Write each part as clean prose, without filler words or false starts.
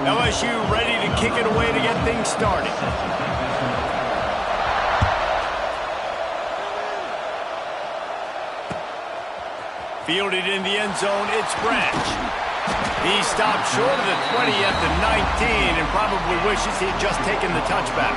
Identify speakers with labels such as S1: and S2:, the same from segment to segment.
S1: LSU ready to kick it away to get things started. Fielded in the end zone, it's Branch. He stopped short of the 20 at the 19 and probably wishes he had just taken the touchback.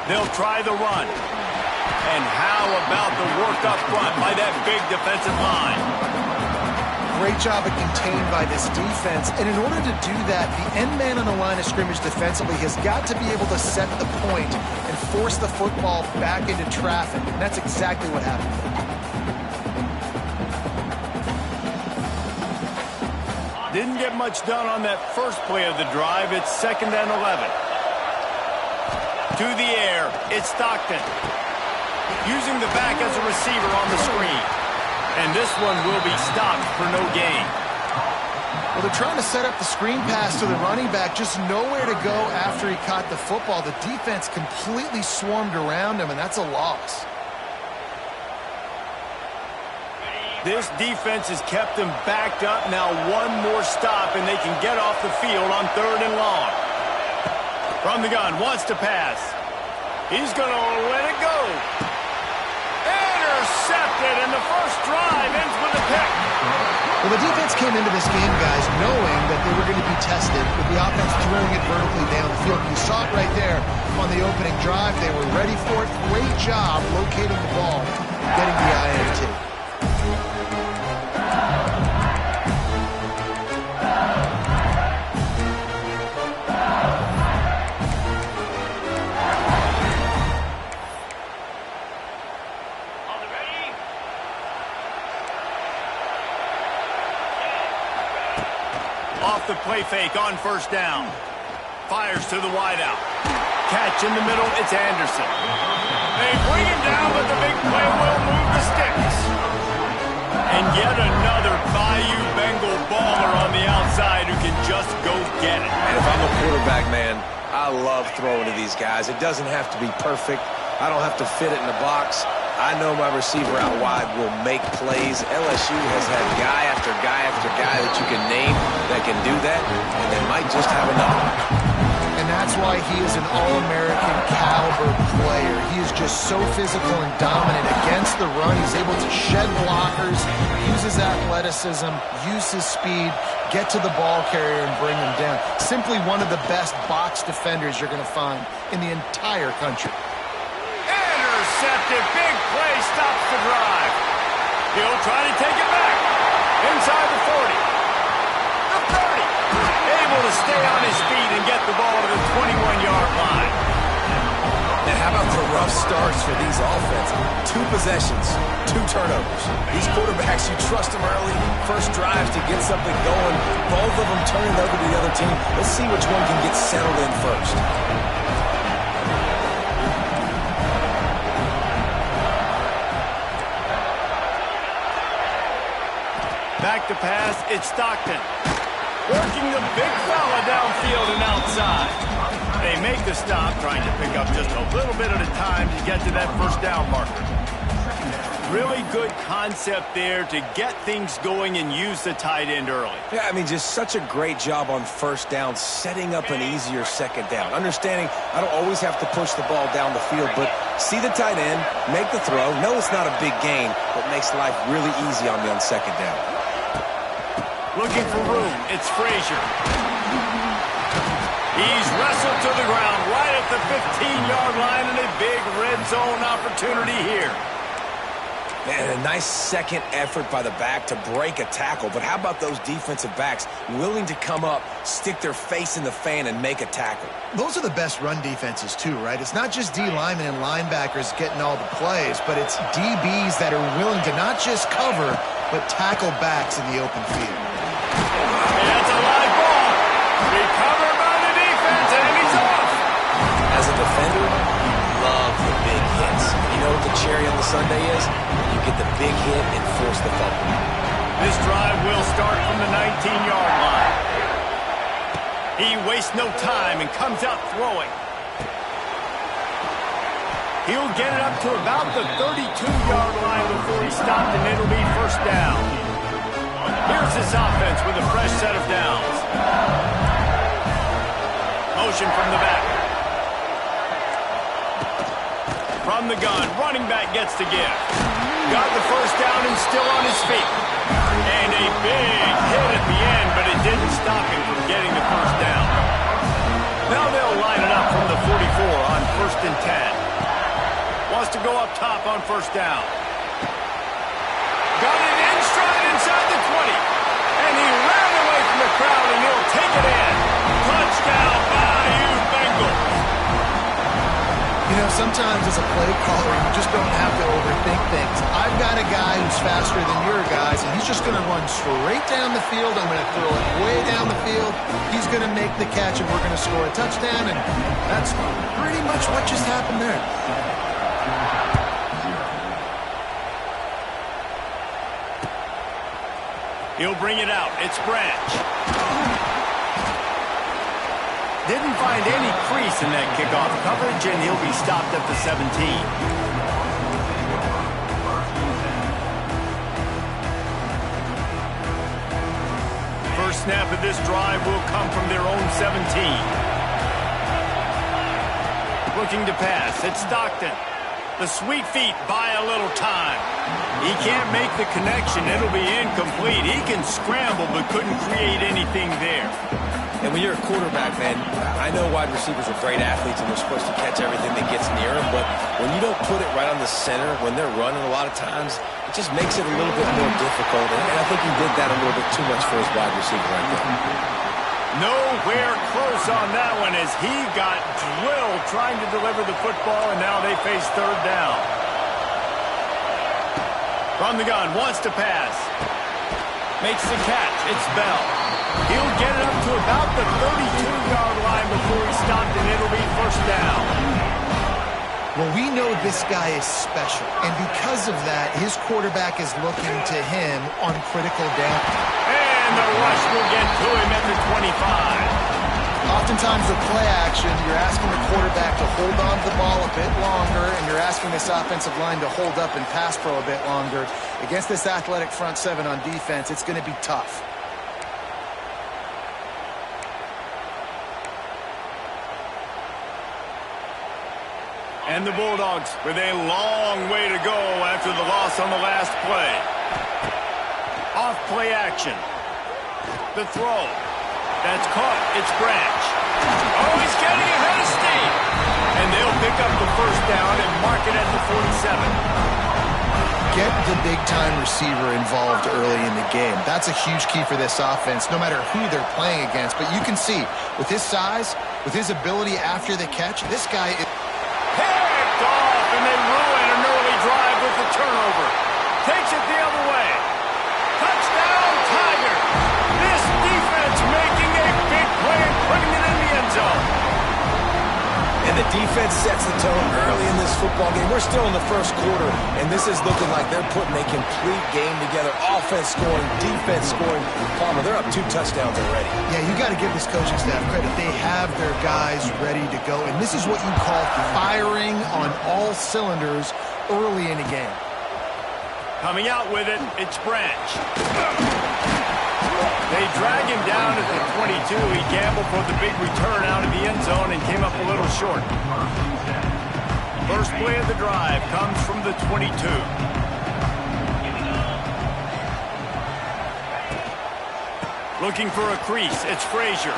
S1: They'll try the run. And how about the work up front by that big defensive line?
S2: Great job of contained by this defense. And in order to do that, the end man on the line of scrimmage defensively has got to be able to set the point and force the football back into traffic. And that's exactly what happened.
S1: Didn't get much done on that first play of the drive. It's 2nd and 11. To the air, it's Stockton. Using the back as a receiver on the screen. And this one will be stopped for no gain.
S2: Well, they're trying to set up the screen pass to the running back, just nowhere to go after he caught the football. The defense completely swarmed around him, and that's a loss.
S1: This defense has kept them backed up. Now one more stop, and they can get off the field on 3rd and long. From the gun, wants to pass. He's going to let it go. Intercepted, and the first drive ends with a pick.
S2: Well, the defense came into this game, guys, knowing that they were going to be tested with the offense throwing it vertically down the field. You saw it right there on the opening drive. They were ready for it. Great job locating the ball, getting the INT.
S1: Off the play fake on 1st down. Fires to the wideout. Catch in the middle, it's Anderson. They bring him down, but the big play will move the sticks. And yet another Bayou Bengal baller on the outside who can just go get it.
S3: And if I'm a quarterback, man, I love throwing to these guys. It doesn't have to be perfect. I don't have to fit it in the box. I know my receiver out wide will make plays. LSU has had guy after guy after guy that you can name that can do that, and they might just have another.
S2: And that's why he is an All-American caliber player. He is just so physical and dominant against the run. He's able to shed blockers, use his athleticism, use his speed, get to the ball carrier and bring him down. Simply one of the best box defenders you're going to find in the entire country.
S1: Intercepted, big play, stops the drive. He'll try to take it back. Inside the 40. The 30. Able to stay on his feet and get the ball to the 21-yard line.
S3: Now, how about the rough starts for these offenses? 2 possessions, 2 turnovers. These quarterbacks, you trust them early. First drives to get something going. Both of them turning over to the other team. Let's see which one can get settled in first.
S1: Back to pass, it's Stockton. Working the big fella downfield and outside. They make the stop, trying to pick up just a little bit at a time to get to that 1st down marker. Really good concept there to get things going and use the tight end early.
S3: Yeah, I mean, just such a great job on 1st down, setting up an easier 2nd down. Understanding I don't always have to push the ball down the field, but see the tight end, make the throw. No, it's not a big gain, but makes life really easy on me on 2nd down.
S1: Looking for room, it's Frazier. He's wrestled to the ground right at the 15-yard line and a big red zone opportunity here.
S3: Man, a nice second effort by the back to break a tackle. But how about those defensive backs willing to come up, stick their face in the fan, and make a tackle?
S2: Those are the best run defenses, too, right? It's not just D linemen and linebackers getting all the plays, but it's DBs that are willing to not just cover, but tackle backs in the open field.
S1: That's a live ball. Recovered by the defense, and he's off.
S3: As a defender, you love the big hits. You know what the cherry on the sundae is you get the big hit and force the fumble.
S1: This drive will start from the 19-yard line. He wastes no time and comes out throwing. He'll get it up to about the 32-yard line before he's stopped, and it'll be first down. Here's this offense with a fresh set of downs. Motion from the back. From the gun, running back gets the give. Got the first down and still on his feet. And a big hit at the end, but it didn't stop him from getting the first down. Now they'll line it up from the 44 on 1st and 10. Wants to go up top on first down. Got it in stride inside the 20. And he ran away from the crowd, and he'll take it in. Touchdown, Bayou Bengals.
S2: You know, sometimes as a play caller, you just don't have to overthink things. I've got a guy who's faster than your guys, and he's just going to run straight down the field. I'm going to throw it way down the field. He's going to make the catch, and we're going to score a touchdown, and that's pretty much what just happened there.
S1: He'll bring it out. It's Branch. Didn't find any crease in that kickoff coverage, and he'll be stopped at the 17. First snap of this drive will come from their own 17. Looking to pass. It's Stockton. The sweet feet buy a little time. He can't make the connection. It'll be incomplete. He can scramble, but couldn't create anything there.
S3: And when you're a quarterback, man, I know wide receivers are great athletes and they're supposed to catch everything that gets near them, but when you don't put it right on the center, when they're running a lot of times, it just makes it a little bit more difficult. And I think he did that a little bit too much for his wide receiver right there.
S1: Nowhere close on that one as he got drilled trying to deliver the football, and now they face third down. From the gun, wants to pass. Makes the catch. It's Bell. He'll get it up to about the 32-yard line before he's stopped, and it'll be first down.
S2: Well, we know this guy is special, and because of that, his quarterback is looking to him on critical down.
S1: And the rush will get to him at the 25.
S2: Oftentimes with play action, you're asking the quarterback to hold on to the ball a bit longer, and you're asking this offensive line to hold up and pass pro a bit longer. Against this athletic front seven on defense, it's going to be tough.
S1: And the Bulldogs with a long way to go after the loss on the last play. Off play action. The throw. That's caught. It's Branch. Oh, he's getting ahead of steam. And they'll pick up the first down and mark it at the 47.
S2: Get the big-time receiver involved early in the game. That's a huge key for this offense, no matter who they're playing against. But you can see, with his size, with his ability after the catch, this guy is...
S1: Picked off, and they ruin an early drive with the turnover. Takes it the other way. Touchdown, Tiger. This defense making a big play and putting it in the end zone.
S3: And the defense sets the tone early in this football game. We're still in the first quarter, and this is looking like they're putting a complete game together. Offense scoring, defense scoring. Palmer, they're up 2 touchdowns already.
S2: Yeah, you got to give this coaching staff credit. They have their guys ready to go, and this is what you call firing on all cylinders early in a game.
S1: Coming out with it, it's Branch. They drag him down at the 22. He gambled for the big return out of the end zone and came up a little short. First play of the drive comes from the 22. Looking for a crease. It's Frazier.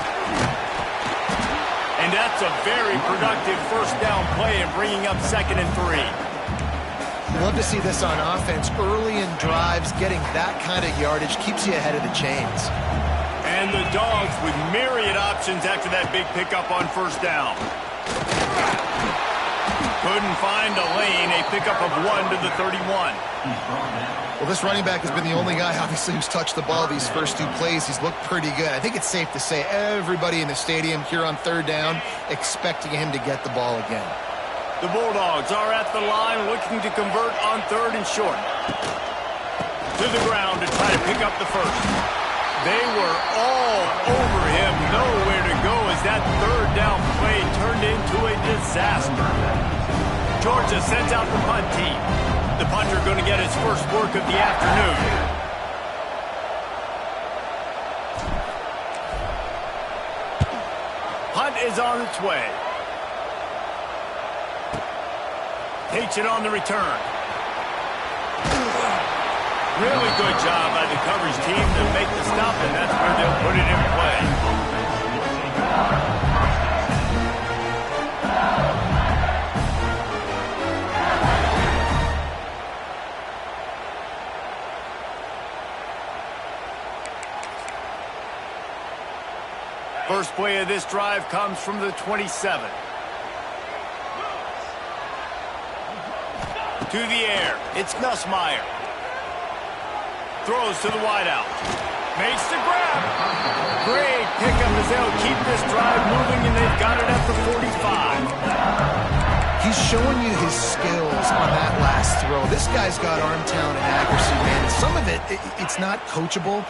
S1: And that's a very productive first down play and bringing up 2nd and 3.
S2: Love to see this on offense. Early in drives, getting that kind of yardage keeps you ahead of the chains.
S1: And the Dogs with myriad options after that big pickup on first down. Couldn't find a lane. A pickup of 1 to the 31.
S2: Well, this running back has been the only guy, obviously, who's touched the ball these first 2 plays. He's looked pretty good. I think it's safe to say everybody in the stadium here on third down expecting him to get the ball again.
S1: The Bulldogs are at the line looking to convert on 3rd and short. To the ground to try to pick up the first. They were all over him, nowhere to go as that 3rd down play turned into a disaster. Georgia sends out the punt team. The punter going to get his first work of the afternoon. Punt is on its way. Takes it on the return. Really good job by the coverage team to make the stop, and that's where they'll put it in play. First play of this drive comes from the 27. To the air, it's Nussmeier. Throws to the wideout. Makes the grab. Great pickup as they'll keep this drive moving, and they've got it at the 45.
S2: He's showing you his skills on that last throw. This guy's got arm talent and accuracy, man. And some of it's not coachable.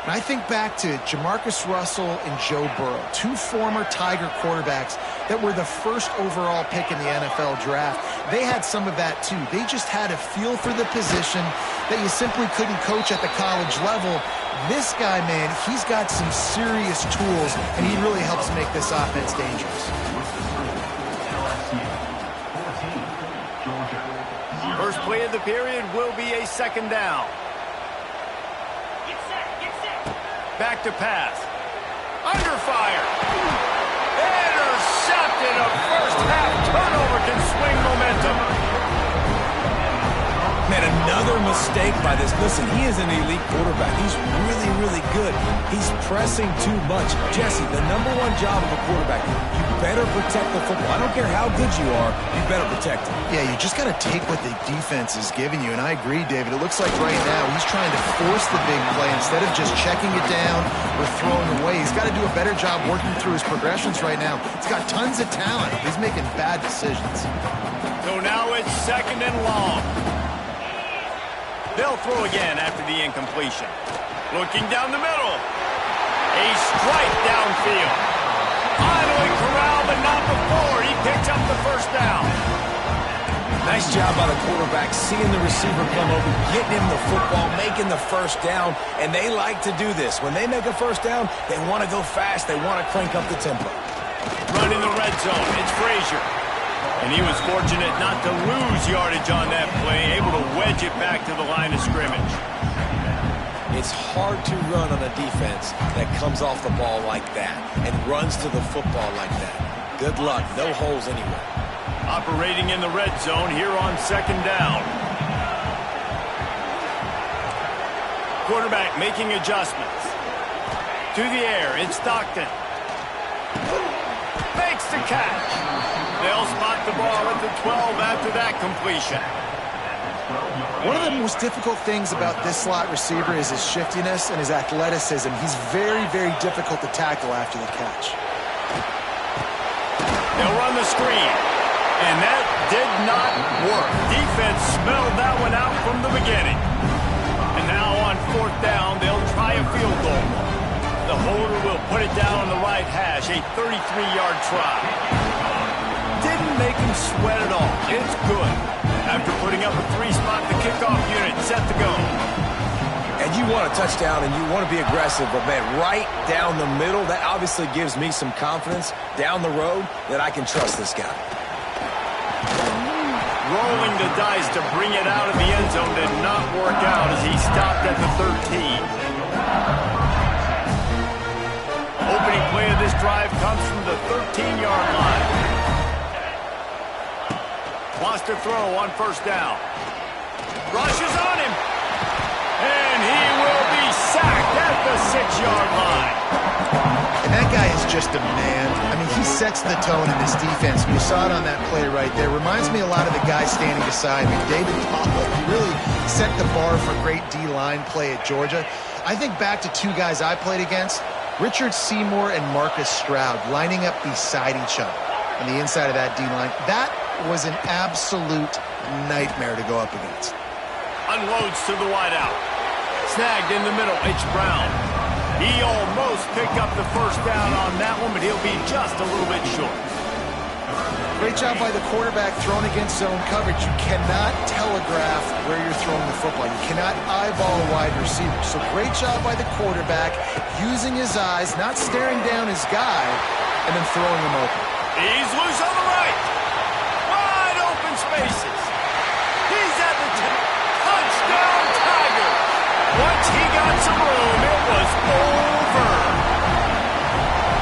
S2: And I think back to Jamarcus Russell and Joe Burrow, 2 former Tiger quarterbacks that were the first overall pick in the NFL draft. They had some of that too. They just had a feel for the position that you simply couldn't coach at the college level. This guy, man, he's got some serious tools, and he really helps make this offense dangerous.
S1: First play of the period will be a 2nd down. Back to pass. Under fire. Intercepted. A first-half turnover can swing momentum.
S3: Man, another mistake by this. Listen, he is an elite quarterback. He's really, really good. He's pressing too much. Jesse, the #1 job of a quarterback, you better protect the football. I don't care how good you are, you better protect it.
S2: Yeah, you just got to take what the defense is giving you. And I agree, David. It looks like right now he's trying to force the big play instead of just checking it down or throwing away. He's got to do a better job working through his progressions right now. He's got tons of talent. He's making bad decisions.
S1: So now it's 2nd and long. They'll throw again after the incompletion. Looking down the middle. A strike downfield. Finally corralled, but not before. He picks up the first down.
S3: Nice job by the quarterback, seeing the receiver come over, getting him the football, making the first down, and they like to do this. When they make a first down, they want to go fast. They want to crank up the tempo.
S1: Running the red zone. It's Frazier. And he was fortunate not to lose yardage on that play, able to wedge it back to the line of scrimmage.
S3: It's hard to run on a defense that comes off the ball like that and runs to the football like that. Good luck. No holes anywhere.
S1: Operating in the red zone here on 2nd down. Quarterback making adjustments. To the air, it's Stockton. Makes the catch. They'll spot the ball at the 12 after that completion.
S2: One of the most difficult things about this slot receiver is his shiftiness and his athleticism. He's very, very difficult to tackle after the catch.
S1: They'll run the screen. And that did not work. Defense smelled that one out from the beginning. And now on 4th down, they'll try a field goal. The holder will put it down on the right hash, a 33-yard try. Didn't make him sweat at all. It's good. After putting up a 3-spot, the kickoff unit set to go.
S3: And you want a touchdown and you want to be aggressive, but man, right down the middle, that obviously gives me some confidence down the road that I can trust this guy.
S1: Rolling the dice to bring it out of the end zone did not work out as he stopped at the 13. Opening play of this drive comes from the 13-yard line. Wants to throw on 1st down. Rushes on him. And he will be sacked at the 6-yard line.
S2: And that guy is just a man. I mean, he sets the tone in this defense. You saw it on that play right there. Reminds me a lot of the guy standing beside me, David Pollack. He really set the bar for great D-line play at Georgia. I think back to 2 guys I played against, Richard Seymour and Marcus Stroud, lining up beside each other on the inside of that D-line. That was an absolute nightmare to go up against.
S1: Unloads to the wideout. Snagged in the middle, H. Brown. He almost picked up the first down on that one, but he'll be just a little bit short.
S2: Great job by the quarterback throwing against zone coverage. You cannot telegraph where you're throwing the football. You cannot eyeball a wide receiver. So great job by the quarterback using his eyes, not staring down his guy, and then throwing him open.
S1: He's loose on the right. Wide open spaces. He's at the 10. Touchdown, Tiger. Once he got some room, it was over.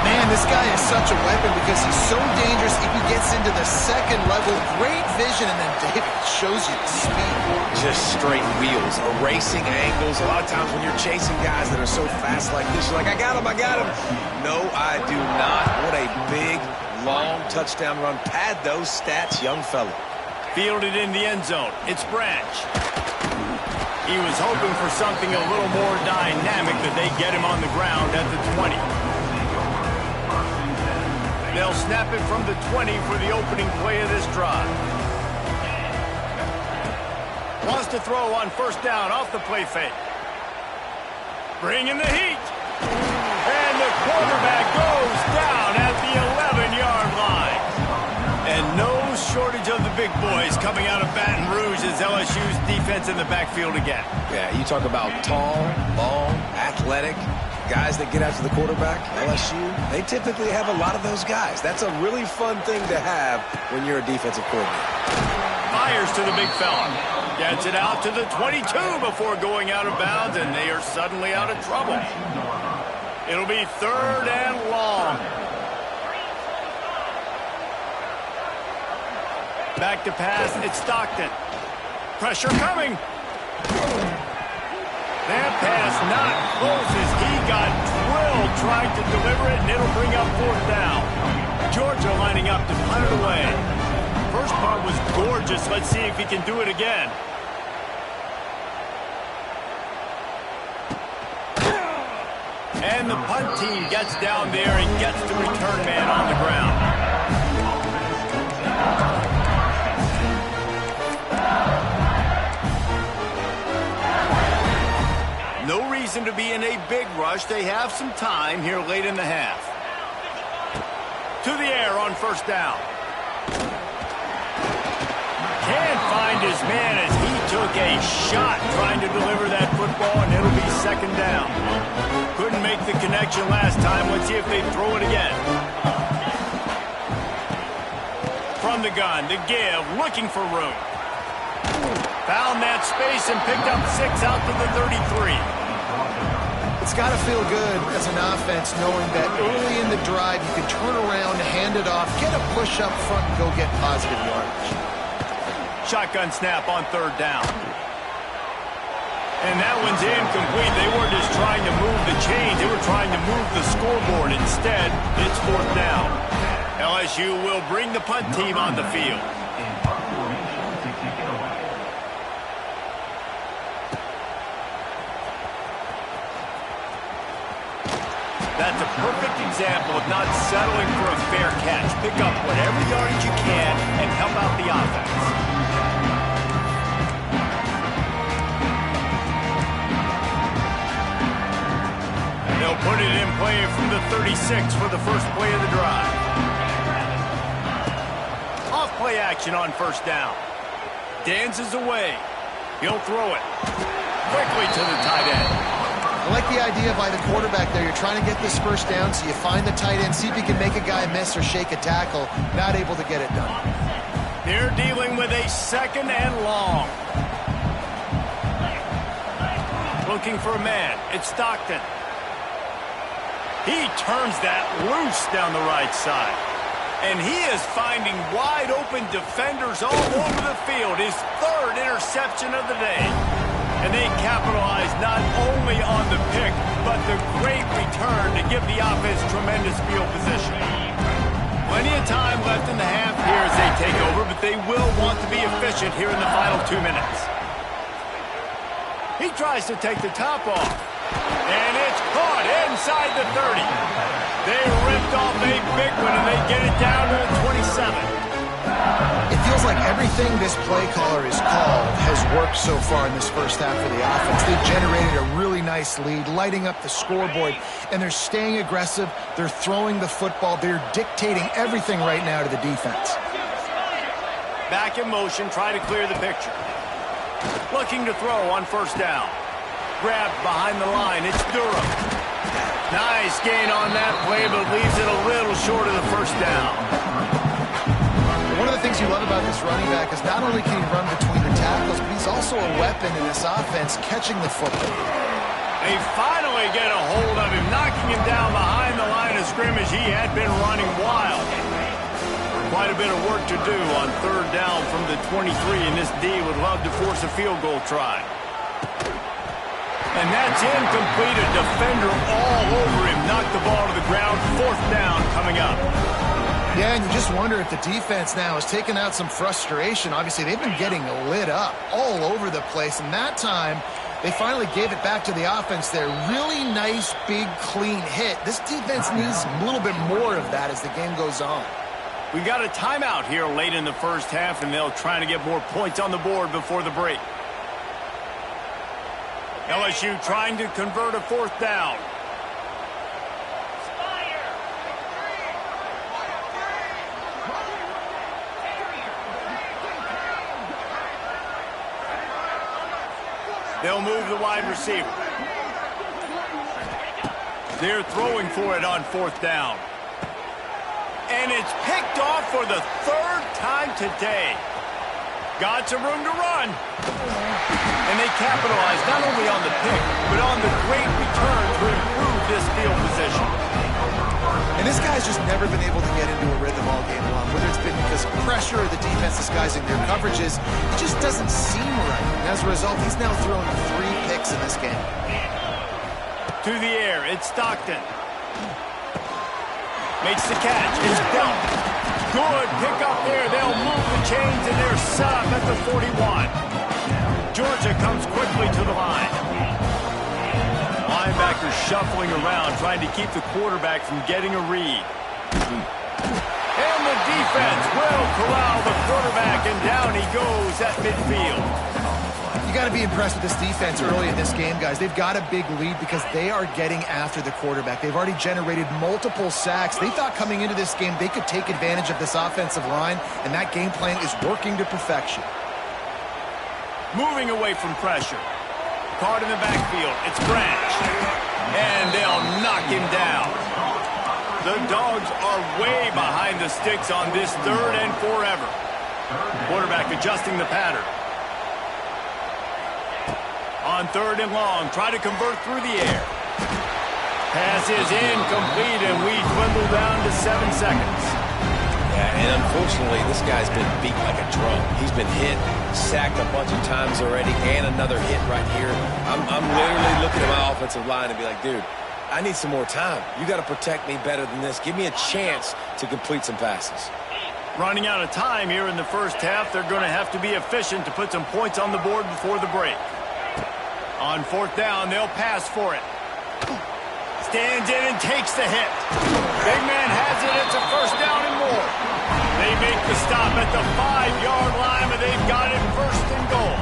S2: Man, this guy is such a weapon because he's so dangerous if he gets into the second level. Great vision, and then David shows you the speed.
S3: Just straight wheels, erasing angles. A lot of times when you're chasing guys that are so fast like this, you're like, I got him, I got him. No, I do not. What a big, long touchdown run. Pad those stats, young fella.
S1: Fielded in the end zone. It's Branch. He was hoping for something a little more dynamic, but they get him on the ground at the 20. They'll snap it from the 20 for the opening play of this drive. Wants to throw on first down off the play fake. Bringing the heat. And the quarterback goes down at the 11-yard line. And no shortage of the big boys coming out of Baton Rouge as LSU's defense in the backfield again.
S3: Yeah, you talk about tall, long, athletic, guys that get after the quarterback. LSU, they typically have a lot of those guys. That's a really fun thing to have when you're a defensive coordinator.
S1: Fires to the big fella. Gets it out to the 22 before going out of bounds, and they are suddenly out of trouble. It'll be 3rd and long. Back to pass, it's Stockton. Pressure coming. That pass not close as he got drilled trying to deliver it, and it'll bring up 4th down. Georgia lining up to punt it away. First part was gorgeous. Let's see if he can do it again. And the punt team gets down there and gets the return man on the ground. No reason to be in a big rush. They have some time here late in the half. To the air on first down. Can't find his man as he took a shot trying to deliver that football, and it'll be 2nd down. Couldn't make the connection last time. Let's see if they throw it again. From the gun, the give, looking for room. Found that space and picked up 6 out to the 33.
S2: It's got to feel good as an offense knowing that early in the drive you can turn around, hand it off, get a push up front, and go get positive yardage.
S1: Shotgun snap on 3rd down. And that one's incomplete. They weren't just trying to move the chains. They were trying to move the scoreboard. Instead, it's 4th down. LSU will bring the punt team on the field. That's a perfect example of not settling for a fair catch. Pick up whatever yardage you can and help out the offense. They'll put it in play from the 36 for the first play of the drive. Off play action on first down. Dances away. He'll throw it quickly to the tight end.
S2: I like the idea by the quarterback there. You're trying to get this first down, so you find the tight end, see if you can make a guy miss or shake a tackle. Not able to get it done.
S1: They're dealing with a 2nd and long. Looking for a man. It's Stockton. He turns that loose down the right side. And he is finding wide open defenders all over the field. His 3rd interception of the day. And they capitalize not only on the pick, but the great return to give the offense tremendous field position. Plenty of time left in the half here as they take over, but they will want to be efficient here in the final 2 minutes. He tries to take the top off. And it's caught inside the 30. They ripped off a big one, and they get it down to the 27.
S2: It feels like everything this play caller has called has worked so far in this first half of the offense. They've generated a really nice lead, lighting up the scoreboard, and they're staying aggressive. They're throwing the football. They're dictating everything right now to the defense.
S1: Back in motion, try to clear the picture. Looking to throw on first down. Grabbed behind the line. It's Durham. Nice gain on that play, but leaves it a little short of the first down.
S2: One of the things you love about this running back is not only can he run between the tackles, but he's also a weapon in this offense catching the football.
S1: They finally get a hold of him, knocking him down behind the line of scrimmage. He had been running wild. Quite a bit of work to do on third down from the 23, and this D would love to force a field goal try. And that's incomplete. A defender all over him. Knocked the ball to the ground. Fourth down coming up.
S2: Yeah, and you just wonder if the defense now has taken out some frustration. Obviously, they've been getting lit up all over the place, and that time they finally gave it back to the offense there. Really nice, big, clean hit. This defense needs a little bit more of that as the game goes on.
S1: We got a timeout here late in the first half, and they'll try to get more points on the board before the break. LSU trying to convert a fourth down. They'll move the wide receiver. They're throwing for it on fourth down. And it's picked off for the third time today. Got some room to run. And they capitalize not only on the pick, but on the great return to improve this field position.
S2: And this guy's just never been able to get into a rhythm all game long, whether it's been because of pressure or the defense disguising their coverages. It just doesn't seem right. And as a result, he's now thrown 3 picks in this game.
S1: To the air, it's Stockton. Makes the catch. It's dumped. Good pick up there. They'll move the chains, and they're set up at the 41. Georgia comes quickly to the line. Linebackers shuffling around, trying to keep the quarterback from getting a read. And the defense will corral the quarterback, and down he goes at midfield.
S2: You got to be impressed with this defense early in this game, guys. They've got a big lead because they are getting after the quarterback. They've already generated multiple sacks. They thought coming into this game they could take advantage of this offensive line, and that game plan is working to perfection.
S1: Moving away from pressure. Caught in the backfield. It's Branch. And they'll knock him down. The Dogs are way behind the sticks on this third and forever. Quarterback adjusting the pattern. On third and long, try to convert through the air. Pass is incomplete, and we dwindle down to 7 seconds.
S3: Yeah, and unfortunately, this guy's been beat like a drum. He's been hit, sacked a bunch of times already, and another hit right here. I'm literally looking at my offensive line and be like, dude, I need some more time. You got to protect me better than this. Give me a chance to complete some passes.
S1: Running out of time here in the first half. They're going to have to be efficient to put some points on the board before the break. On fourth down, they'll pass for it. Stands in and takes the hit. Big man has it. It's a first down and more. They make the stop at the 5-yard line, but they've got it first and goal.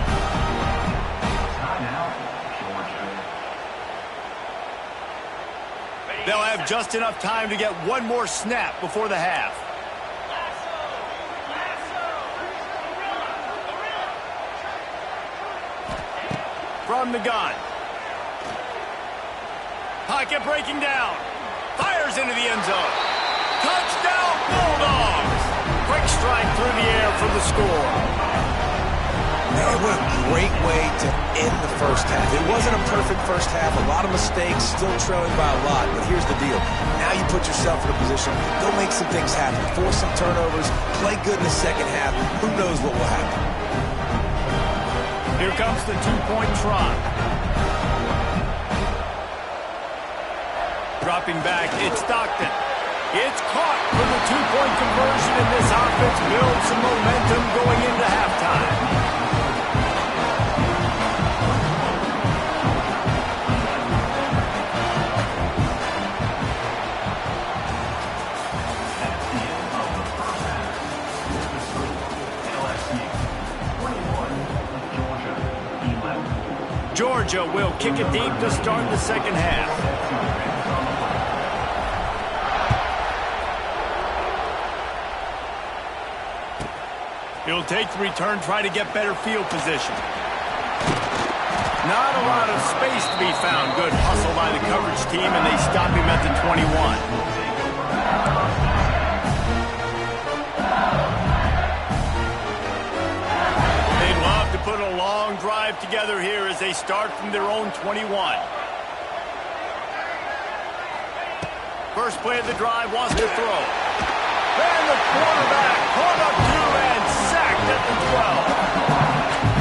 S1: They'll have just enough time to get one more snap before the half. From the gun. Pocket breaking down. Fires into the end zone. Touchdown, Bulldogs! Quick strike through the air for the score.
S3: Man, what a great way to end the first half. It wasn't a perfect first half. A lot of mistakes, still trailing by a lot. But here's the deal. Now you put yourself in a position, go make some things happen. Force some turnovers. Play good in the second half. Who knows what will happen?
S1: Here comes the two-point try. Dropping back, it's Stockton. It's caught for the two-point conversion, and this offense builds some momentum going into halftime. Georgia will kick it deep to start the second half. He'll take the return, try to get better field position. Not a lot of space to be found. Good hustle by the coverage team, and they stop him at the 21. They'd love to put a long drive together here as they start from their own 21. First play of the drive, wants to throw. And the quarterback caught up to and sacked at the 12.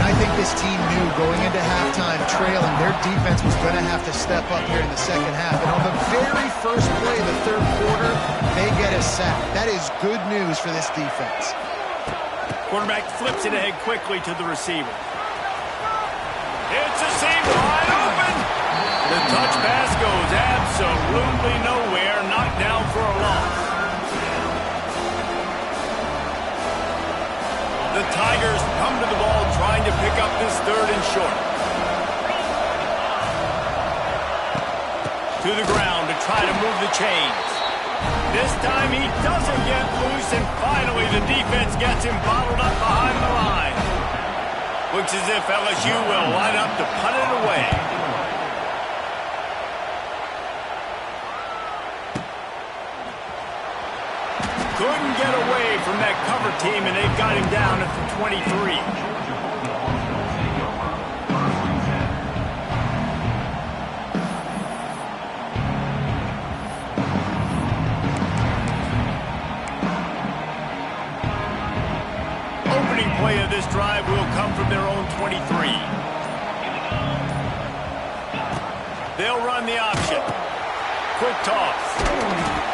S2: I think this team knew going into halftime trailing, their defense was going to have to step up here in the second half. And on the very first play of the third quarter, they get a sack. That is good news for this defense.
S1: Quarterback flips it ahead quickly to the receiver. It's a seam wide open. The touch pass goes absolutely nowhere, knocked down for a loss. The Tigers come to the ball trying to pick up this third and short. To the ground to try to move the chains. This time he doesn't get loose, and finally the defense gets him bottled up behind the line. Looks as if LSU will line up to punt it away. Couldn't get away from that cover team, and they've got him down at the 23. Opening play of this drive will come from their own 23. They'll run the option. Quick toss.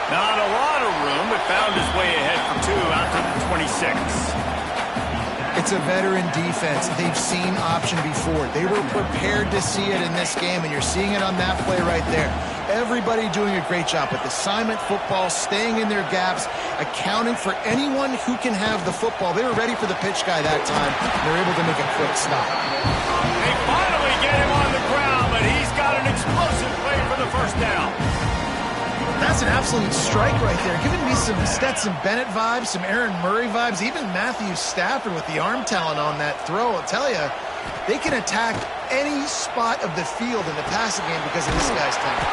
S1: Not a lot of room, but found his way ahead for two out to the 26.
S2: It's a veteran defense. They've seen option before. They were prepared to see it in this game, and you're seeing it on that play right there. Everybody doing a great job with assignment football, staying in their gaps, accounting for anyone who can have the football. They were ready for the pitch guy that time. They're able to make a quick stop.
S1: They finally get him on the ground, but he's got an explosive play for the first down.
S2: That's an absolute strike right there. Giving me some Stetson Bennett vibes, some Aaron Murray vibes, even Matthew Stafford with the arm talent on that throw. I'll tell you, they can attack any spot of the field in the passing game because of this guy's talent.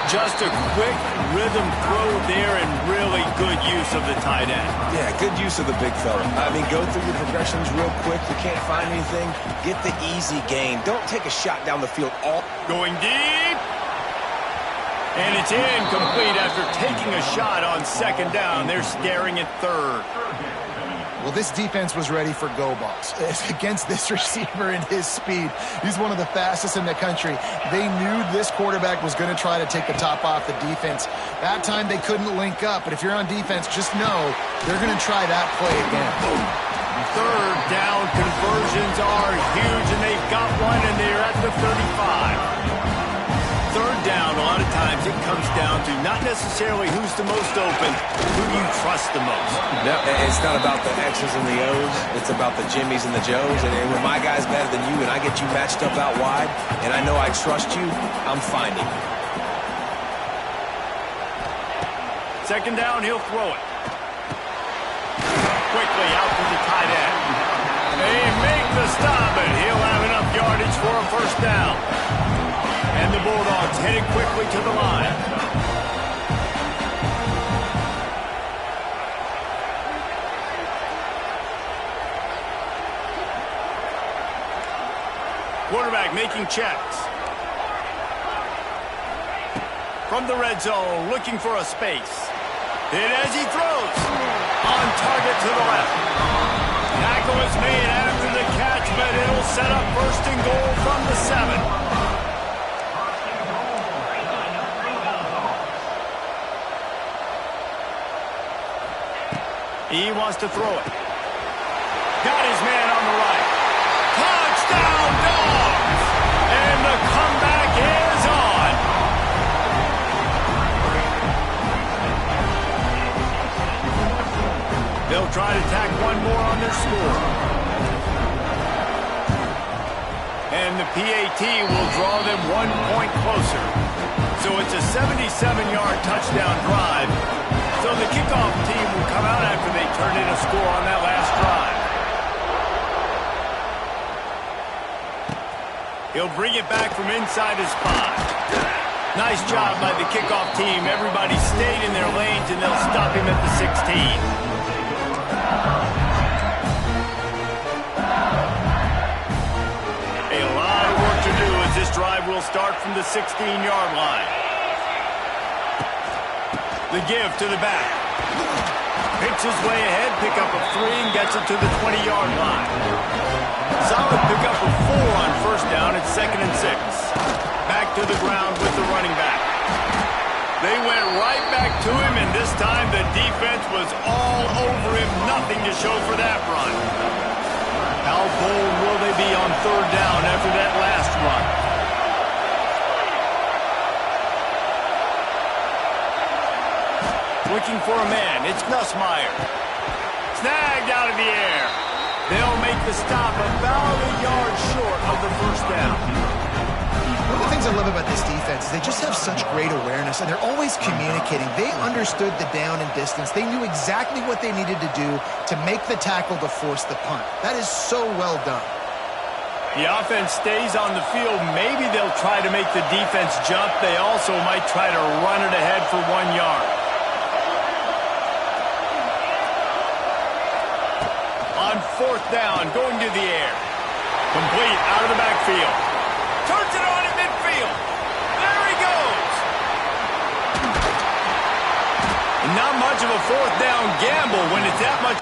S1: Just a quick rhythm throw there and really good use of the tight end.
S3: Yeah, good use of the big fella. I mean, go through your progressions real quick. You can't find anything. Get the easy gain. Don't take a shot down the field.
S1: Going deep. And it's incomplete after taking a shot on second down. They're staring at third.
S2: Well, this defense was ready for go balls. Against this receiver and his speed, he's one of the fastest in the country. They knew this quarterback was going to try to take the top off the defense. That time they couldn't link up, but if you're on defense, just know they're going to try that play again.
S1: Third down conversions are huge, and they've got one, and they're at the 35. Third down, a lot of times it comes down to not necessarily who's the most open, who do you trust the most.
S3: No, it's not about the X's and the O's. It's about the Jimmies and the Joes. And when my guy's better than you and I get you matched up out wide and I know I trust you, I'm finding you.
S1: Second down, he'll throw it. Quickly out to the tight end. They make the stop, and he'll have enough yardage for a first down. And the Bulldogs headed quickly to the line. Quarterback making checks. From the red zone, looking for a space. And as he throws, on target to the left. Tackle is made after the catch, but it'll set up first and goal from the 7. He wants to throw it. Got his man on the right. Touchdown, Dogs! And the comeback is on. They'll try to tack one more on their score. And the PAT will draw them 1 point closer. So it's a 77-yard touchdown drive. So the kickoff team will come out after they turn in a score on that last drive. He'll bring it back from inside his 5. Nice job by the kickoff team. Everybody stayed in their lanes, and they'll stop him at the 16. This drive will start from the 16-yard line. The give to the back. Picks his way ahead, pick up a 3, and gets it to the 20-yard line. Solid pick up of 4 on first down at 2nd and 6. Back to the ground with the running back. They went right back to him, and this time the defense was all over him. Nothing to show for that run. How bold will they be on 3rd down after that last run? Looking for a man. It's Nussmeier. Snagged out of the air. They'll make the stop about a yard short of the first down.
S2: One of the things I love about this defense is they just have such great awareness, and they're always communicating. They understood the down and distance. They knew exactly what they needed to do to make the tackle to force the punt. That is so well done.
S1: The offense stays on the field. Maybe they'll try to make the defense jump. They also might try to run it ahead for 1 yard. On 4th down, going to the air. Complete out of the backfield. Turns it on in midfield. There he goes. Not much of a 4th down gamble when it's that much.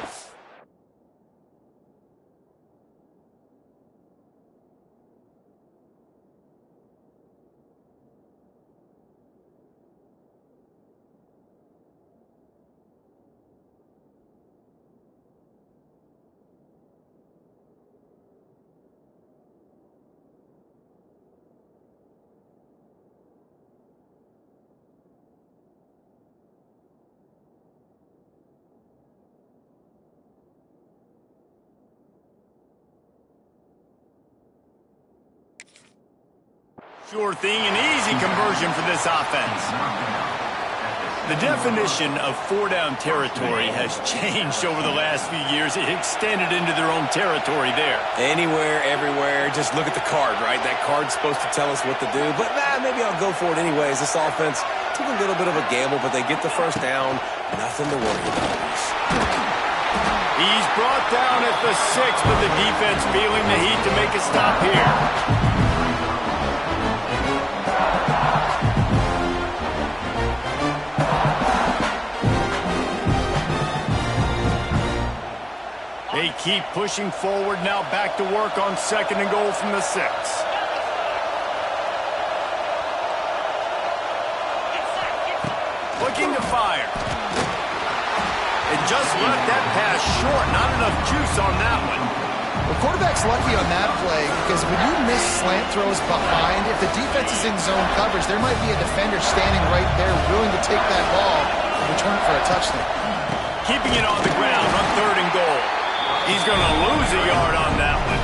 S1: Sure thing, an easy conversion for this offense. The definition of 4-down territory has changed over the last few years. It extended into their own territory there.
S3: Anywhere, everywhere, just look at the card, right? That card's supposed to tell us what to do, but maybe I'll go for it anyways. This offense took a little bit of a gamble, but they get the first down. Nothing to worry about.
S1: He's brought down at the 6, but the defense feeling the heat to make a stop here. They keep pushing forward, now back to work on 2nd and goal from the 6. Looking to fire. And just left that pass short. Not enough juice on that one.
S2: The quarterback's lucky on that play because when you miss slant throws behind, if the defense is in zone coverage, there might be a defender standing right there willing to take that ball and return it for a touchdown.
S1: Keeping it on the ground on 3rd and goal. He's going to lose a yard on that one.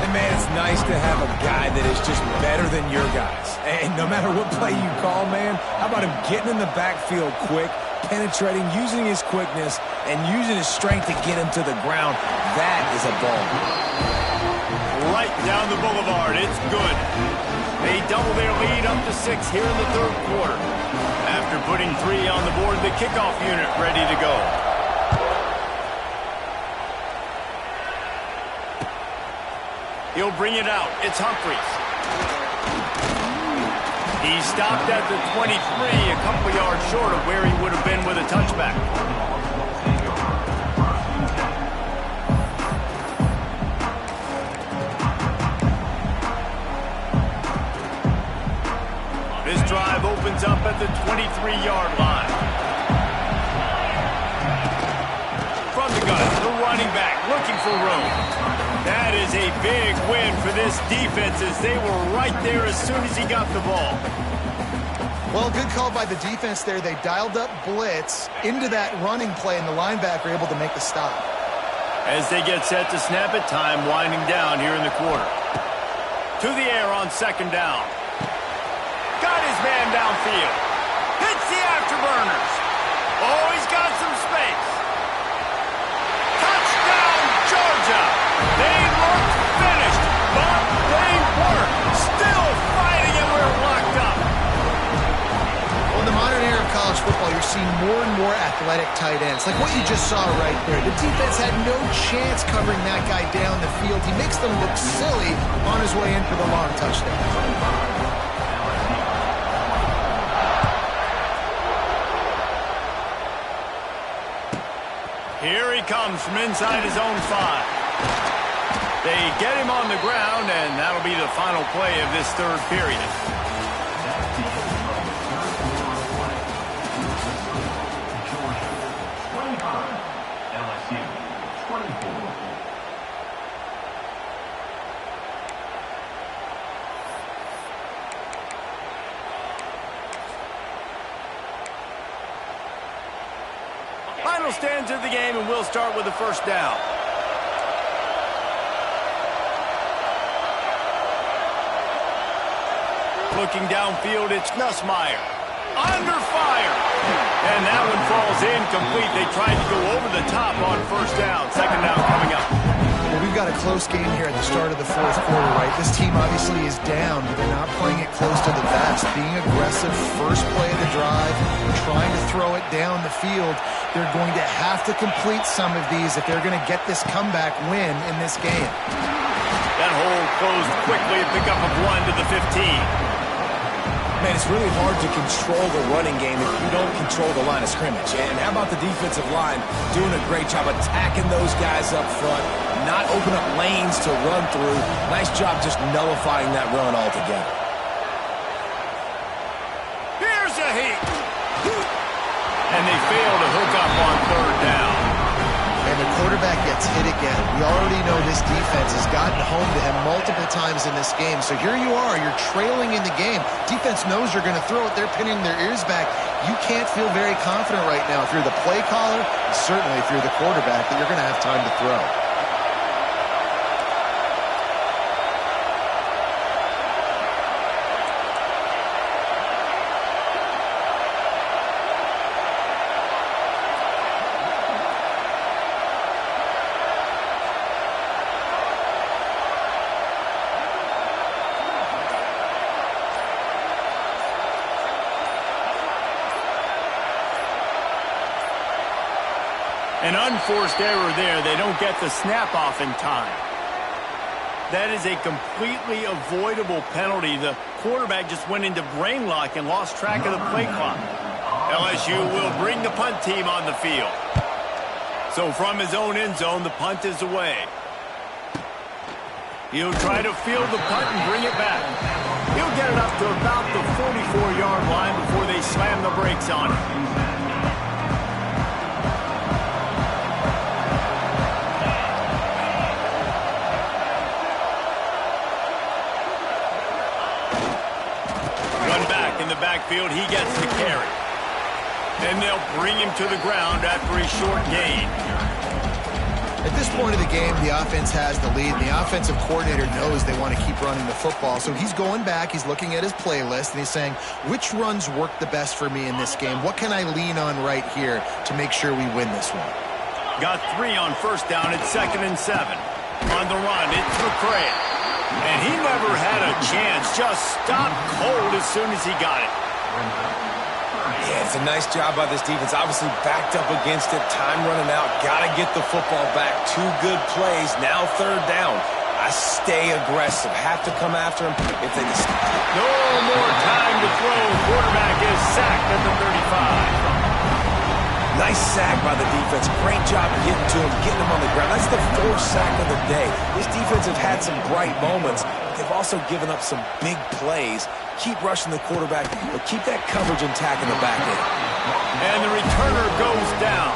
S3: And, man, it's nice to have a guy that is just better than your guys. And no matter what play you call, man, how about him getting in the backfield quick, penetrating, using his quickness, and using his strength to get him to the ground. That is a ball.
S1: Right down the boulevard. It's good. They double their lead up to 6 here in the 3rd quarter. After putting 3 on the board, the kickoff unit ready to go. He'll bring it out. It's Humphries. He stopped at the 23, a couple yards short of where he would have been with a touchback. This drive opens up at the 23-yard line. From the gun, the running back looking for room. That is a big win for this defense as they were right there as soon as he got the ball.
S2: Well, good call by the defense there. They dialed up blitz into that running play, and the linebacker able to make the stop.
S1: As they get set to snap it, time winding down here in the quarter. To the air on second down. Got his man downfield. Hits the afterburners. Oh, he's got some space. Touchdown, Georgia. They look finished, but they weren't. Still fighting, and we're locked up.
S2: Well, in the modern era of college football, you're seeing more and more athletic tight ends. Like what you just saw right there. The defense had no chance covering that guy down the field. He makes them look silly on his way in for the long touchdown.
S1: Here he comes from inside his own 5. They get him on the ground, and that'll be the final play of this third period. Final stands of the game, and we'll start with the first down. Looking downfield, it's Nussmeier. Under fire. And that one falls incomplete. They tried to go over the top on first down. Second down coming up.
S2: Well, we've got a close game here at the start of the fourth quarter, right? This team obviously is down, but they're not playing it close to the vest. Being aggressive, first play of the drive, trying to throw it down the field. They're going to have to complete some of these if they're going to get this comeback win in this game.
S1: That hole closed quickly, a pickup of 1 to the 15.
S3: Man, it's really hard to control the running game if you don't control the line of scrimmage. And how about the defensive line doing a great job attacking those guys up front, not open up lanes to run through. Nice job just nullifying that run altogether.
S1: Here's a heat. And they fail to hook up on third down.
S2: And the quarterback gets hit again. We already know this defense has gotten home to him multiple times in this game. So here you are, you're trailing in the game. Defense knows you're going to throw it. They're pinning their ears back. You can't feel very confident right now if you're the play caller, and certainly if you're the quarterback, that you're going to have time to throw.
S1: An unforced error there. They don't get the snap off in time. That is a completely avoidable penalty. The quarterback just went into brain lock and lost track of the play clock. LSU will bring the punt team on the field. So from his own end zone, the punt is away. He'll try to field the punt and bring it back. He'll get it up to about the 44-yard line before they slam the brakes on it. In the backfield, he gets the carry. And they'll bring him to the ground after a short gain.
S2: At this point of the game, the offense has the lead. The offensive coordinator knows they want to keep running the football. So he's going back, he's looking at his playlist, and he's saying, which runs work the best for me in this game? What can I lean on right here to make sure we win this one?
S1: Got 3 on first down. It's 2nd and 7. On the run, it's McCray. And he never had a chance. Just stopped cold as soon as he got it.
S3: Yeah, it's a nice job by this defense. Obviously backed up against it. Time running out. Got to get the football back. 2 good plays. Now third down. I stay aggressive. Have to come after him if they just...
S1: No more time to throw. Quarterback is sacked at the 35.
S3: Nice sack by the defense. Great job getting to him, getting him on the ground. That's the 4th sack of the day. This defense have had some bright moments, but they've also given up some big plays. Keep rushing the quarterback, but keep that coverage intact in the back end.
S1: And the returner goes down.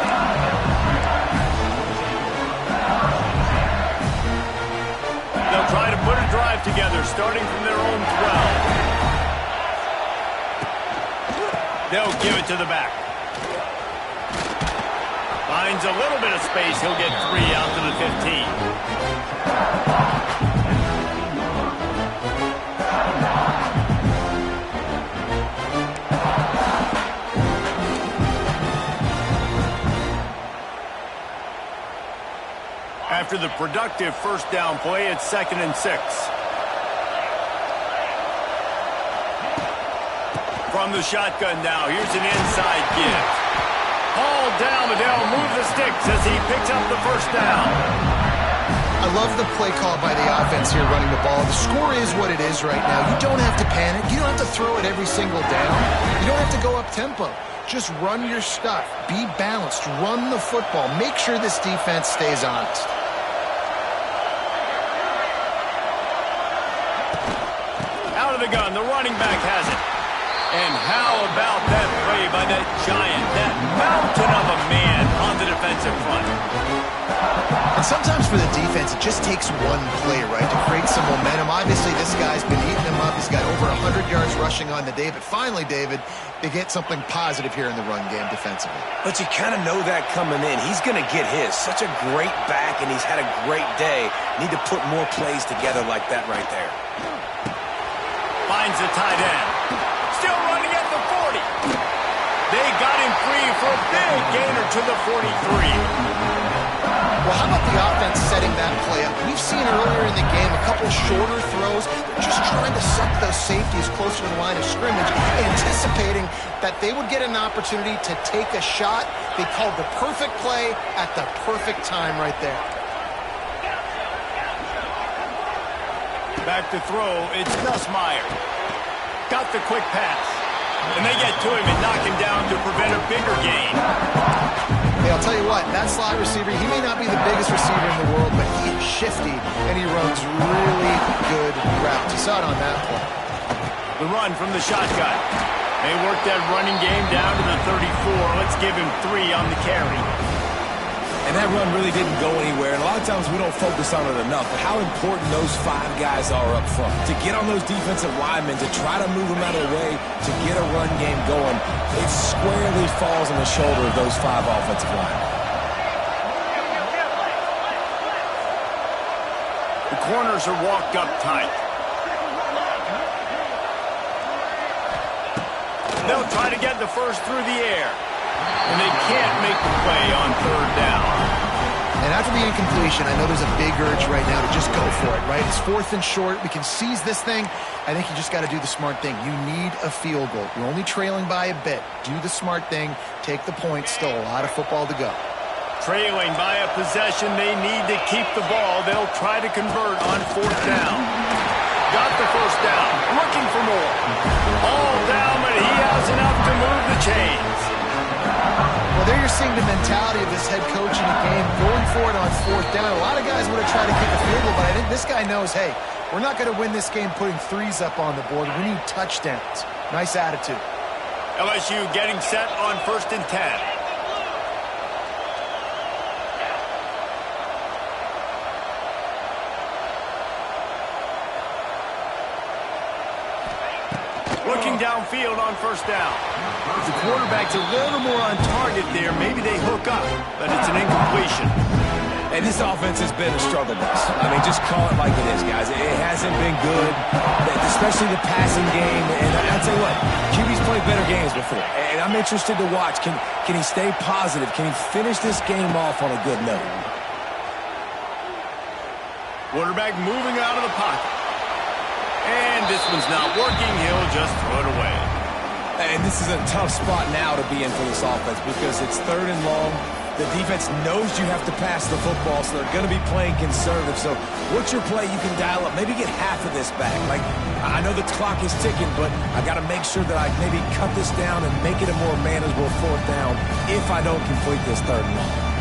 S1: They'll try to put a drive together, starting from their own 12. They'll give it to the back. Finds a little bit of space. He'll get 3 out to the 15. After the productive first down play, it's 2nd and 6. From the shotgun now, here's an inside give. Ball down, but they'll move the sticks as he picks up the first down.
S2: I love the play call by the offense here running the ball. The score is what it is right now. You don't have to panic. You don't have to throw it every single down. You don't have to go up tempo. Just run your stuff. Be balanced. Run the football. Make sure this defense stays honest.
S1: Out of the gun, the running back has it. And how about that play by that giant, that mountain of a man on the defensive front?
S2: And sometimes for the defense, it just takes one play, right, to create some momentum. Obviously, this guy's been eating them up. He's got over 100 yards rushing on the day. But finally, David, they get something positive here in the run game defensively.
S3: But you kind of know that coming in. He's going to get his. Such a great back, and he's had a great day. Need to put more plays together like that right there.
S1: Finds the tight end. Still running at the 40. They got him free for a big gainer to the 43.
S2: Well, how about the offense setting that play up? We've seen earlier in the game a couple shorter throws. They're just trying to suck those safeties closer to the line of scrimmage, anticipating that they would get an opportunity to take a shot. They called the perfect play at the perfect time right there.
S1: Back to throw, it's Nussmeier. Got the quick pass. And they get to him and knock him down to prevent a bigger gain.
S2: Hey, I'll tell you what, that slot receiver, he may not be the biggest receiver in the world, but he is shifty, and he runs really good routes. You saw it on that play.
S1: The run from the shotgun. They work that running game down to the 34. Let's give him 3 on the carry.
S3: And that run really didn't go anywhere. And a lot of times we don't focus on it enough. But how important those 5 guys are up front. To get on those defensive linemen, to try to move them out of the way, to get a run game going, it squarely falls on the shoulder of those 5 offensive linemen.
S1: The corners are walked up tight. They'll try to get the first through the air. And they can't make the play on 3rd down.
S2: And after the incompletion, I know there's a big urge right now to just go for it, right? It's 4th and short. We can seize this thing. I think you just got to do the smart thing. You need a field goal. You're only trailing by a bit. Do the smart thing. Take the point. Still a lot of football to go.
S1: Trailing by a possession, they need to keep the ball. They'll try to convert on 4th down. Got the first down. Looking for more. All down, but he has enough to move the chains.
S2: Well, there you're seeing the mentality of this head coach in the game, going for it on 4th down. A lot of guys would have tried to kick a field goal, but I think this guy knows, hey, we're not going to win this game putting 3s up on the board. We need touchdowns. Nice attitude.
S1: LSU getting set on 1st and 10. Looking downfield on 1st down. The quarterback's a little more on target there. Maybe they hook up, but it's an incompletion.
S3: And this offense has been a struggle bus. I mean, just call it like it is, guys. It hasn't been good, especially the passing game. And I'll tell you what, QB's played better games before. And I'm interested to watch. Can he stay positive? Can he finish this game off on a good note?
S1: Quarterback moving out of the pocket. And this one's not working. He'll just throw it away.
S3: And this is a tough spot now to be in for this offense because it's 3rd and long. The defense knows you have to pass the football, so they're going to be playing conservative. So what's your play you can dial up? Maybe get half of this back. Like, I know the clock is ticking, but I got to make sure that I maybe cut this down and make it a more manageable 4th down if I don't complete this 3rd and long.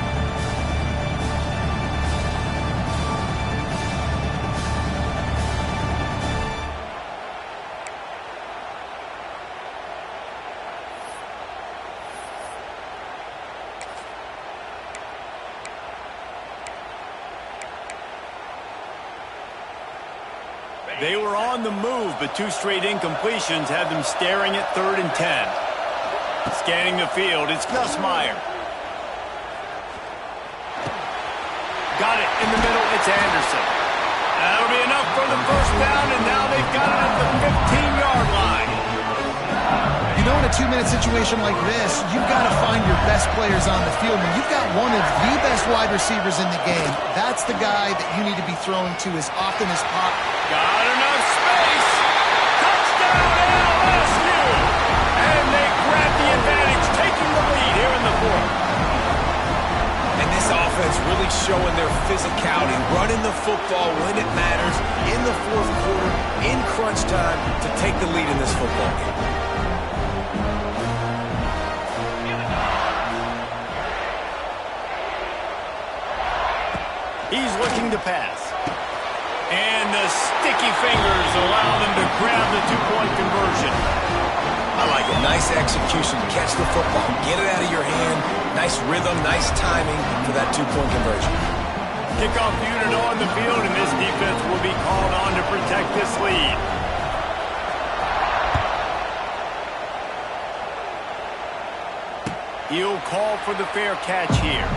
S1: They were on the move, but 2 straight incompletions had them staring at 3rd and 10. Scanning the field, it's Nussmeier. Got it in the middle, it's Anderson. That'll be enough for the first down, and now they've got it at the 15-yard line.
S3: You
S2: You know, in a 2-minute situation like this, you've got to find your best players on the field. When you've got one of the best wide receivers in the game, that's the guy that you need to be throwing to as often as possible.
S1: Got enough space. Touchdown, LSU. And they grab the advantage, taking the lead here in the fourth.
S3: And this offense really showing their physicality, running the football when it matters, in the fourth quarter, in crunch time, to take the lead in this football game.
S1: He's looking to pass. And the sticky fingers allow them to grab the two-point conversion.
S3: I like it. Nice execution. Catch the football. Get it out of your hand. Nice rhythm, nice timing for that two-point conversion.
S1: Kickoff unit on the field, and this defense will be called on to protect this lead. He'll call for the fair catch here.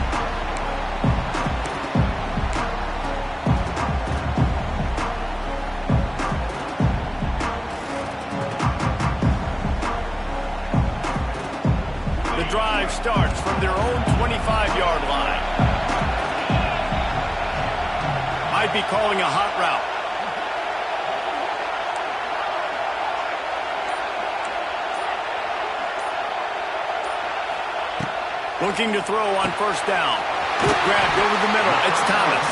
S1: Drive starts from their own 25-yard line. Might be calling a hot route. Looking to throw on first down. Grabbed over the middle. It's Thomas.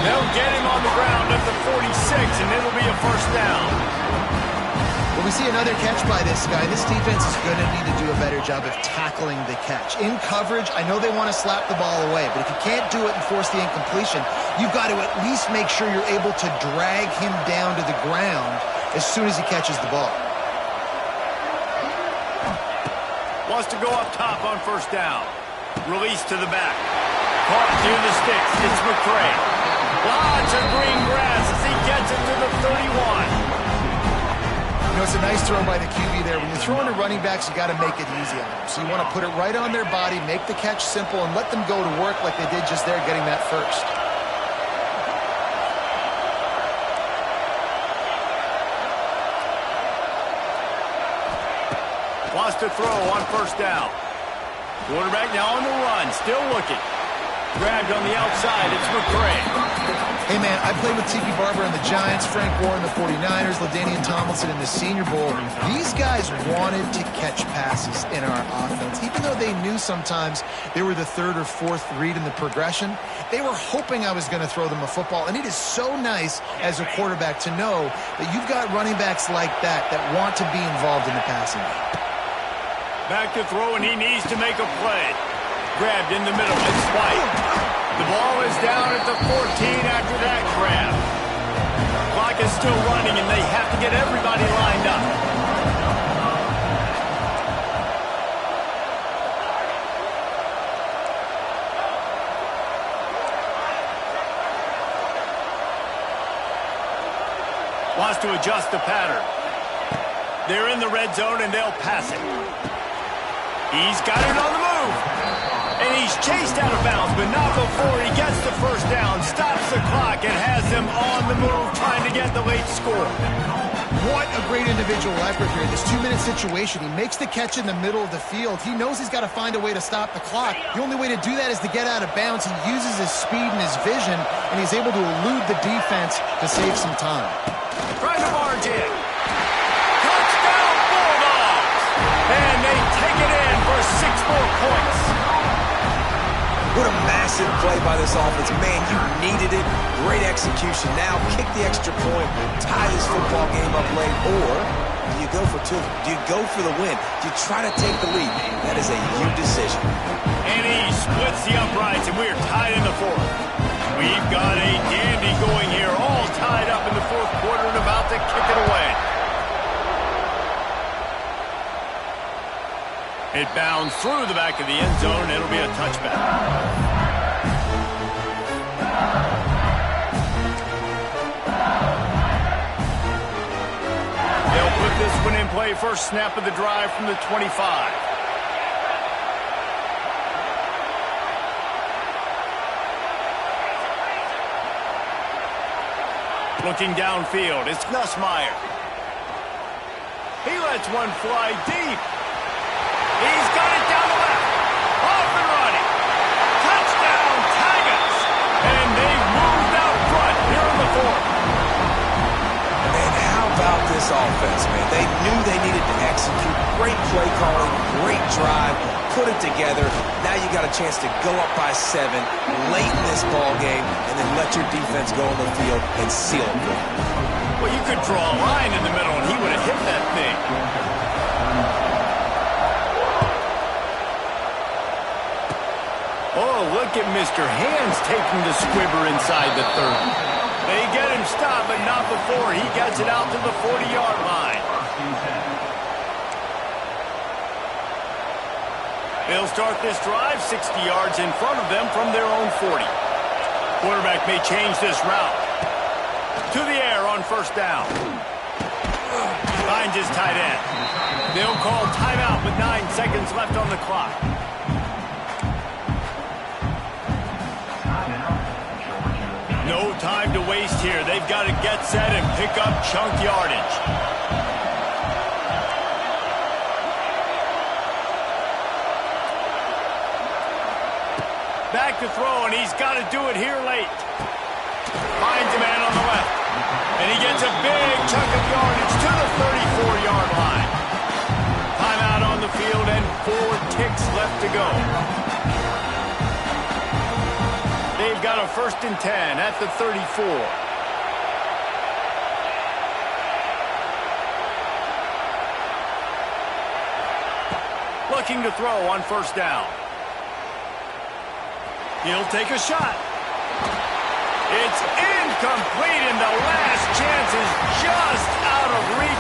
S1: They'll get him on the ground at the 46, and it'll be a first down.
S2: Well, we see another catch by this guy. This defense is going to need to do a better job of tackling the catch. In coverage, I know they want to slap the ball away, but if you can't do it and force the incompletion, you've got to at least make sure you're able to drag him down to the ground as soon as he catches the ball.
S1: Wants to go up top on first down. Release to the back. Caught near the sticks. It's McCray. Lots of green grass as he gets it to the 31.
S2: You know, it's a nice throw by the QB there. When you're throwing to running backs, you got to make it easy on them. So you want to put it right on their body, make the catch simple, and let them go to work like they did just there, getting that first.
S1: Wants to throw on first down. Quarterback now on the run, still looking. Grabbed on the outside, it's McCray.
S2: Hey, man, I played with Tiki Barber and the Giants, Frank Gore and the 49ers, LaDainian Tomlinson in the Senior Bowl. These guys wanted to catch passes in our offense. Even though they knew sometimes they were the third or fourth read in the progression, they were hoping I was going to throw them a football. And it is so nice as a quarterback to know that you've got running backs like that that want to be involved in the passing game.
S1: Back to throw, and he needs to make a play. Grabbed in the middle. It's White. The ball is down at the 14 after that grab. Clock is still running, and they have to get everybody lined up. Wants to adjust the pattern. They're in the red zone, and they'll pass it. He's got it on the move. And he's chased out of bounds, but not before he gets the first down, stops the clock, and has them on the move trying to get the late score.
S2: What a great individual effort here. This 2-minute situation, he makes the catch in the middle of the field. He knows he's got to find a way to stop the clock. The only way to do that is to get out of bounds. He uses his speed and his vision, and he's able to elude the defense to save some time.
S1: Trying to barge in. Touchdown, Bulldogs! And they take it in for 6 more points.
S3: What a massive play by this offense. Man, you needed it. Great execution. Now kick the extra point, tie this football game up late, or do you go for two? Do you go for the win? Do you try to take the lead? That is a you decision.
S1: And he splits the uprights, and we're tied in the fourth. We've got a dandy going here, all tied up in the fourth quarter and about to kick it away. It bounds through the back of the end zone, and it'll be a touchback. They'll put this one in play. First snap of the drive from the 25. Looking downfield, it's Nussmeier. He lets one fly deep. He's got it down the left. Off and running. Touchdown, Tigers. And they've moved out front here in the fourth.
S3: And how about this offense, man? They knew they needed to execute. Great play calling, great drive, put it together. Now you got a chance to go up by 7 late in this ball game and then let your defense go on the field and seal it for them.
S1: Well, you could draw a line in the middle and he would have hit that thing. Oh, look at Mr. Hands taking the squibber inside the 30. They get him stopped, but not before he gets it out to the 40-yard line. They'll start this drive 60 yards in front of them from their own 40. Quarterback may change this route. To the air on first down. Finds his tight end. They'll call timeout with 9 seconds left on the clock. No time to waste here. They've got to get set and pick up chunk yardage. Back to throw, and he's got to do it here late. Finds a man on the left. And he gets a big chunk of yardage to the 34-yard line. Timeout on the field and 4 ticks left to go. They've got a 1st and 10 at the 34. Looking to throw on first down. He'll take a shot. It's incomplete in the left